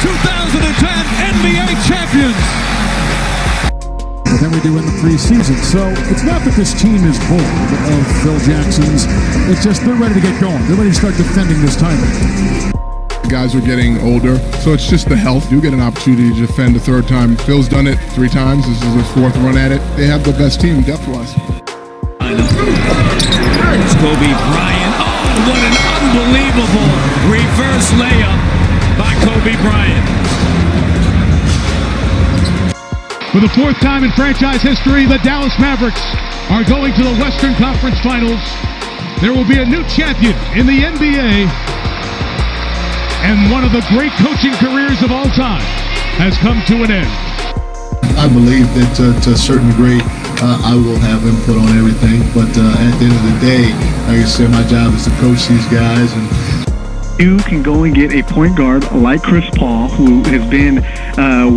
2010 NBA champions. Than we do in the preseason. So it's not that this team is bored of Phil Jackson's. It's just they're ready to get going. They're ready to start defending this title. Guys are getting older, so it's just the health. You get an opportunity to defend a third time. Phil's done it 3 times. This is his 4th run at it. They have the best team depth-wise. It's Kobe Bryant. Oh, what an unbelievable reverse layup by Kobe Bryant. For the 4th time in franchise history, the Dallas Mavericks are going to the Western Conference Finals. There will be a new champion in the NBA. And one of the great coaching careers of all time has come to an end. I believe that to a certain degree, I will have input on everything. But at the end of the day, like I said, my job is to coach these guys. And you can go and get a point guard like Chris Paul, who has been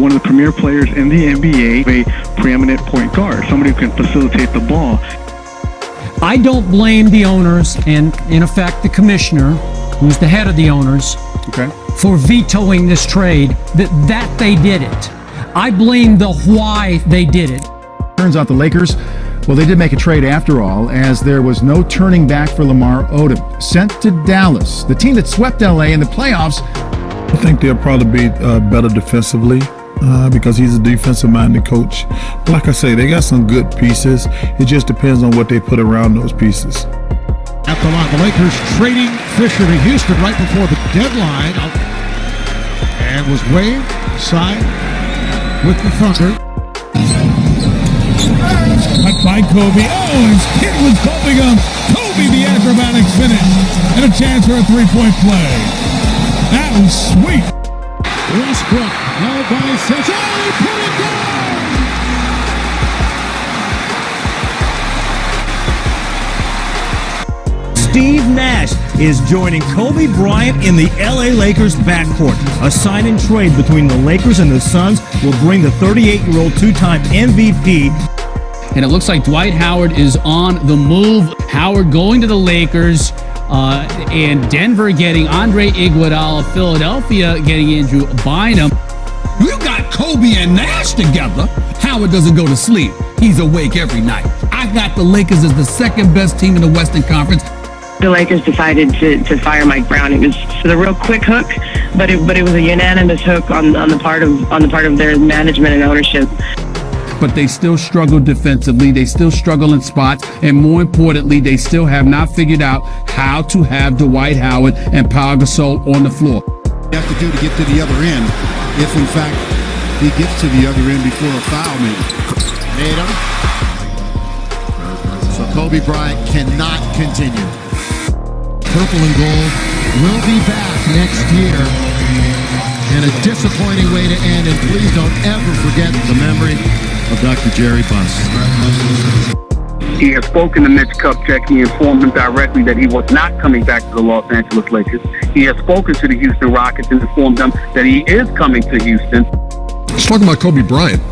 one of the premier players in the NBA, a preeminent point guard, somebody who can facilitate the ball. I don't blame the owners and, in effect, the commissioner, who's the head of the owners, for vetoing this trade, that they did it. I blame the why they did it. Turns out the Lakers, well, they did make a trade after all, as there was no turning back for Lamar Odom. Sent to Dallas, the team that swept LA in the playoffs. I think they'll probably be better defensively because he's a defensive-minded coach. Like I say, they got some good pieces. It just depends on what they put around those pieces. At the line, the Lakers trading Fisher to Houston right before the deadline, and was waived, signed with the Thunder. Cut by Kobe. Oh, it's hit with Kobe gum. Kobe, the acrobatic finish, and a chance for a 3-point play. That was sweet. Westbrook, held by Sessions. Oh, he put it down! Steve Nash is joining Kobe Bryant in the LA Lakers backcourt. A sign and trade between the Lakers and the Suns will bring the 38-year-old 2-time MVP. And it looks like Dwight Howard is on the move. Howard going to the Lakers, and Denver getting Andre Iguodala, Philadelphia getting Andrew Bynum. You got Kobe and Nash together. Howard doesn't go to sleep. He's awake every night. I got the Lakers as the 2nd best team in the Western Conference. The Lakers decided to fire Mike Brown. It was a real quick hook, but it was a unanimous hook on the part of their management and ownership. But they still struggle defensively. They still struggle in spots. And more importantly, they still have not figured out how to have Dwight Howard and Pau Gasol on the floor. You have to do to get to the other end, if in fact he gets to the other end before a foul maybe. Made him. So Kobe Bryant cannot continue. Purple and gold will be back next year. And a disappointing way to end. And please don't ever forget the memory of Dr. Jerry Buss. He has spoken to Mitch Kupchak. He informed him directly that he was not coming back to the Los Angeles Lakers. He has spoken to the Houston Rockets and informed them that he is coming to Houston. Let's talk about Kobe Bryant,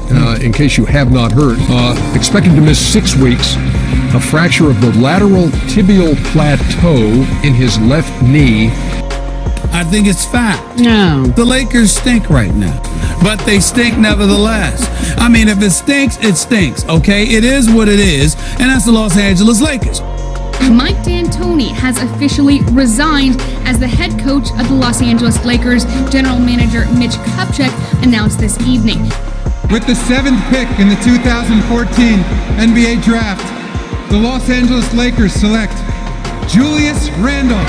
in case you have not heard. Expected to miss 6 weeks, a fracture of the lateral tibial plateau in his left knee. I think it's fact. No. The Lakers stink right now, but they stink nevertheless. I mean, if it stinks, it stinks, okay? It is what it is, and that's the Los Angeles Lakers. Mike D'Antoni has officially resigned as the head coach of the Los Angeles Lakers. General manager Mitch Kupchak announced this evening. With the 7th pick in the 2014 NBA Draft, the Los Angeles Lakers select Julius Randle.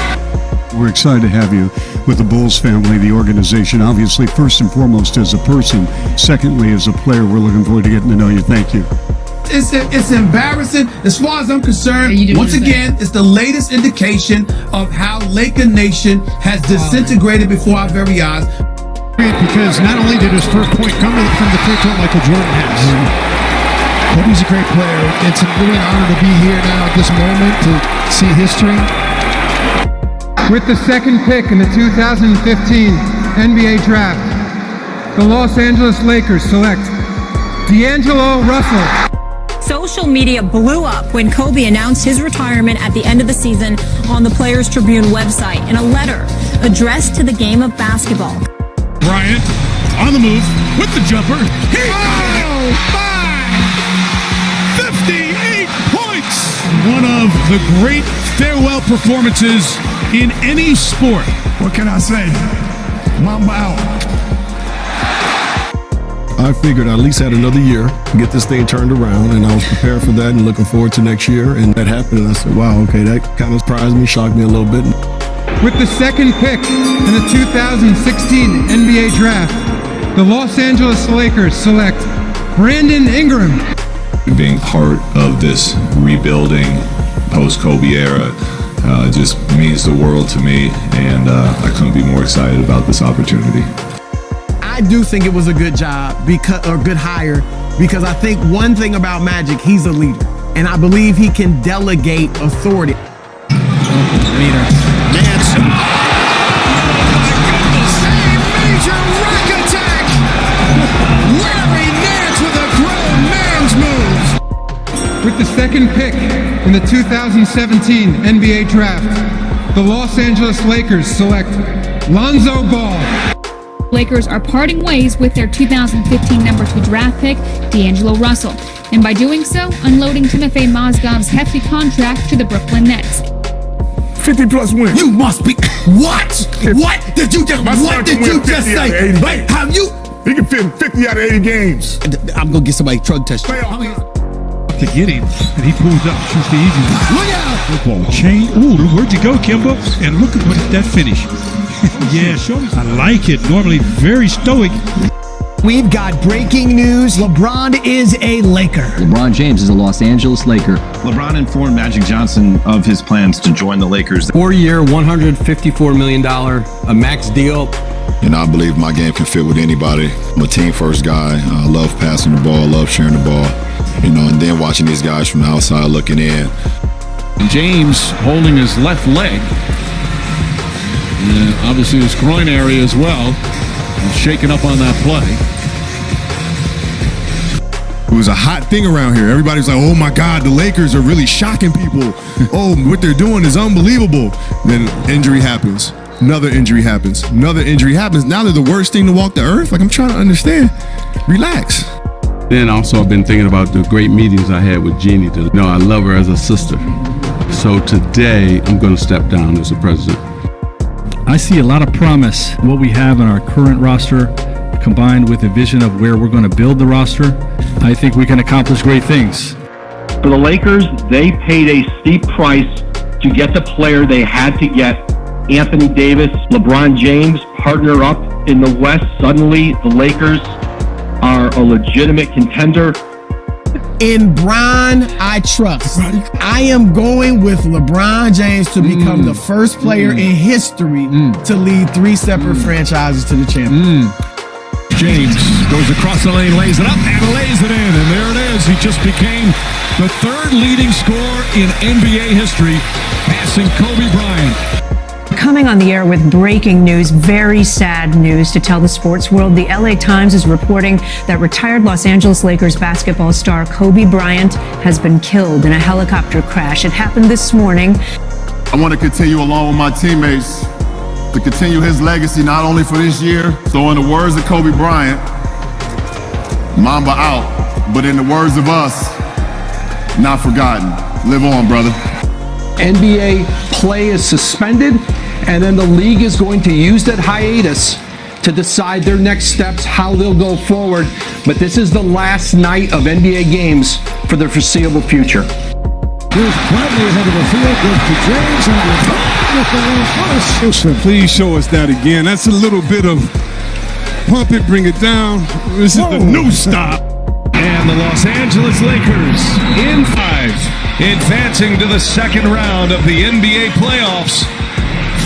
We're excited to have you with the Bulls family, the organization, obviously, first and foremost as a person. Secondly, as a player, we're looking forward to getting to know you. Thank you. It's embarrassing. As far as I'm concerned, once again, it's the latest indication of how Laker Nation has disintegrated before our very eyes. Because not only did his first point come from the free throw Michael Jordan has. Kobe's a great player. It's really an honor to be here now at this moment to see history. With the 2nd pick in the 2015 NBA Draft, the Los Angeles Lakers select D'Angelo Russell. Social media blew up when Kobe announced his retirement at the end of the season on the Players Tribune website in a letter addressed to the game of basketball. Bryant on the move with the jumper. He got it! 58 points! One of the great farewell performances in any sport. What can I say? Mamba out. I figured I at least had another year, get this thing turned around, and I was prepared for that and looking forward to next year. And that happened, and I said, wow, okay, that kind of surprised me, shocked me a little bit. With the second pick in the 2016 NBA Draft, the Los Angeles Lakers select Brandon Ingram. Being part of this rebuilding post-Kobe era just means the world to me, and I couldn't be more excited about this opportunity. I do think it was a good job or good hire because I think one thing about Magic, he's a leader, and I believe he can delegate authority. Leader. Manson. Major rack attack! Larry Nance with a grown man's move! With the second pick in the 2017 NBA Draft, the Los Angeles Lakers select Lonzo Ball. Lakers are parting ways with their 2015 number 2 draft pick, D'Angelo Russell, and by doing so, unloading Timofey Mozgov's hefty contract to the Brooklyn Nets. 50+ wins. You must be. What? What did you just? What did you just say? Wait, have you? He can fit 50 out of 80 games. I'm gonna get somebody drug test. To get him, and he pulls up, shoots the easy one. Look out! Football chain. Ooh, where'd you go, Kimbo? And look at that finish. Yeah, show me. I like it. Normally very stoic. We've got breaking news. LeBron is a Laker. LeBron James is a Los Angeles Laker. LeBron informed Magic Johnson of his plans to join the Lakers. 4-year, $154 million, a max deal. You know, I believe my game can fit with anybody. I'm a team-first guy. I love passing the ball, love sharing the ball. You know, and then watching these guys from the outside looking in. James holding his left leg. And obviously his groin area as well. And shaking up on that play. It was a hot thing around here. Everybody's like, oh my God, the Lakers are really shocking people. Oh, what they're doing is unbelievable. Then injury happens. Another injury happens. Another injury happens. Now they're the worst thing to walk the earth. Like, I'm trying to understand. Relax. Then also I've been thinking about the great meetings I had with Jeannie. No, I love her as a sister. So today I'm going to step down as the president. I see a lot of promise. What we have in our current roster, combined with a vision of where we're going to build the roster, I think we can accomplish great things. For the Lakers, they paid a steep price to get the player they had to get. Anthony Davis, LeBron James partner up in the West. Suddenly, the Lakers are a legitimate contender. In Bron, I trust. I am going with LeBron James to become the first player in history to lead 3 separate franchises to the championship. James goes across the lane, lays it up, and lays it in. And there it is. He just became the 3rd leading scorer in NBA history, passing Kobe Bryant. Coming on the air with breaking news, very sad news to tell the sports world. The LA Times is reporting that retired Los Angeles Lakers basketball star Kobe Bryant has been killed in a helicopter crash. It happened this morning. I want to continue along with my teammates to continue his legacy not only for this year. So in the words of Kobe Bryant, Mamba out, but in the words of us, not forgotten. Live on, brother. NBA play is suspended, and then the league is going to use that hiatus to decide their next steps, how they'll go forward. But this is the last night of NBA games for the foreseeable future. Here's Bradley ahead of the field, goes to James, and with the first. Houston, please show us that again. That's a little bit of pump it, bring it down. This is the new stop. And the Los Angeles Lakers in 5, advancing to the second round of the NBA playoffs.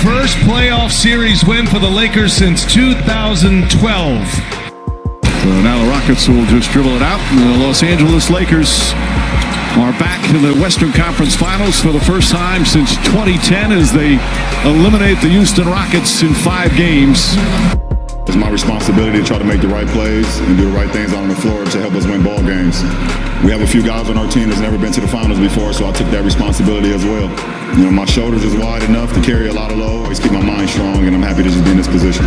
First playoff series win for the Lakers since 2012. So now the Rockets will just dribble it out, and the Los Angeles Lakers are back in the Western Conference Finals for the first time since 2010 as they eliminate the Houston Rockets in 5 games. It's my responsibility to try to make the right plays and do the right things on the floor to help us win ball games. We have a few guys on our team that's never been to the finals before, so I took that responsibility as well. You know, my shoulders is wide enough to carry a lot of load. Always keep my mind strong, and I'm happy to just be in this position.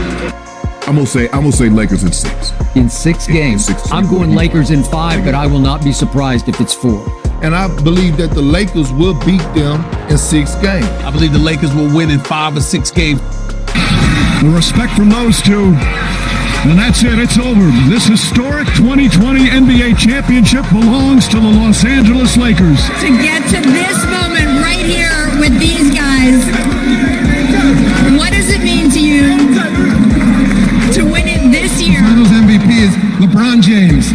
I'm gonna say Lakers in 6. In 6 games. I'm going Lakers in 5, but I will not be surprised if it's 4. And I believe that the Lakers will beat them in 6 games. I believe the Lakers will win in 5 or 6 games. The respect from those two. And that's it. It's over. This historic 2020 NBA championship belongs to the Los Angeles Lakers. To get to this moment right here with these guys, what does it mean to you to win it this year? Finals MVP is LeBron James.